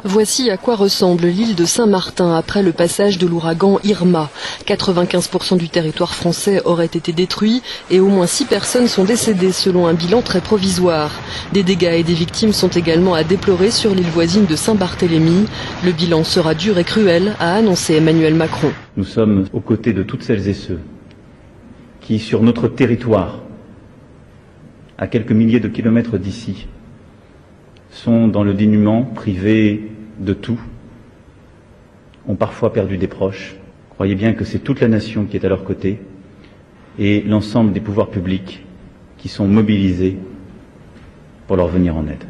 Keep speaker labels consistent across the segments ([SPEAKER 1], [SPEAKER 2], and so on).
[SPEAKER 1] Voici à quoi ressemble l'île de Saint-Martin après le passage de l'ouragan Irma. 95% du territoire français aurait été détruit et au moins 6 personnes sont décédées selon un bilan très provisoire. Des dégâts et des victimes sont également à déplorer sur l'île voisine de Saint-Barthélemy. Le bilan sera dur et cruel, a annoncé Emmanuel Macron.
[SPEAKER 2] Nous sommes aux côtés de toutes celles et ceux qui, sur notre territoire, à quelques milliers de kilomètres d'ici, sont dans le dénuement, privés de tout, ont parfois perdu des proches. Croyez bien que c'est toute la nation qui est à leur côté et l'ensemble des pouvoirs publics qui sont mobilisés pour leur venir en aide.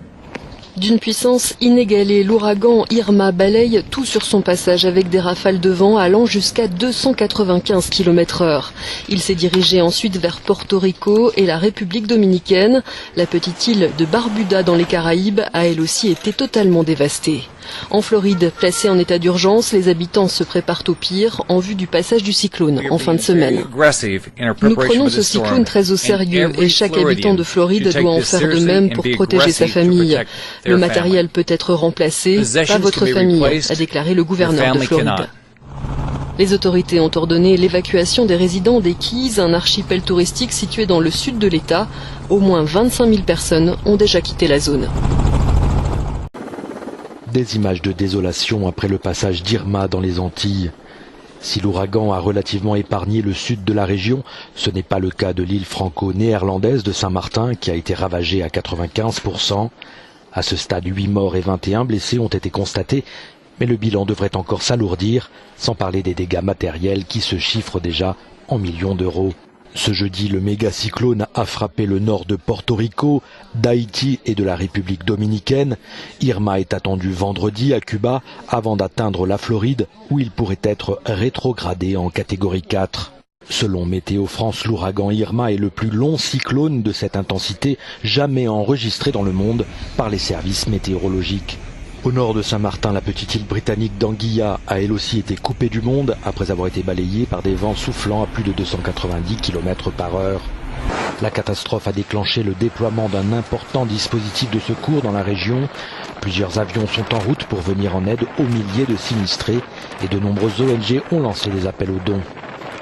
[SPEAKER 1] D'une puissance inégalée, l'ouragan Irma balaye tout sur son passage avec des rafales de vent allant jusqu'à 295 km/h. Il s'est dirigé ensuite vers Porto Rico et la République dominicaine. La petite île de Barbuda dans les Caraïbes a elle aussi été totalement dévastée. En Floride, placée en état d'urgence, les habitants se préparent au pire en vue du passage du cyclone en fin de semaine. Nous prenons ce cyclone très au sérieux et chaque habitant de Floride doit en faire de même pour protéger sa famille. Le matériel peut être remplacé, pas votre famille, a déclaré le gouverneur de Floride. Les autorités ont ordonné l'évacuation des résidents des Keys, un archipel touristique situé dans le sud de l'État. Au moins 25 000 personnes ont déjà quitté la zone.
[SPEAKER 3] Des images de désolation après le passage d'Irma dans les Antilles. Si l'ouragan a relativement épargné le sud de la région, ce n'est pas le cas de l'île franco-néerlandaise de Saint-Martin qui a été ravagée à 95%. À ce stade, 8 morts et 21 blessés ont été constatés, mais le bilan devrait encore s'alourdir, sans parler des dégâts matériels qui se chiffrent déjà en millions d'euros. Ce jeudi, le méga-cyclone a frappé le nord de Porto Rico, d'Haïti et de la République dominicaine. Irma est attendu vendredi à Cuba avant d'atteindre la Floride où il pourrait être rétrogradé en catégorie 4. Selon Météo France, l'ouragan Irma est le plus long cyclone de cette intensité jamais enregistré dans le monde par les services météorologiques. Au nord de Saint-Martin, la petite île britannique d'Anguilla a elle aussi été coupée du monde après avoir été balayée par des vents soufflant à plus de 290 km/h. La catastrophe a déclenché le déploiement d'un important dispositif de secours dans la région. Plusieurs avions sont en route pour venir en aide aux milliers de sinistrés et de nombreuses ONG ont lancé des appels aux dons.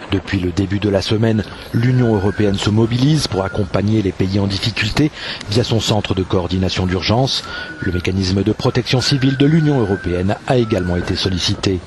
[SPEAKER 3] Depuis le début de la semaine, l'Union européenne se mobilise pour accompagner les pays en difficulté via son centre de coordination d'urgence. Le mécanisme de protection civile de l'Union européenne a également été sollicité.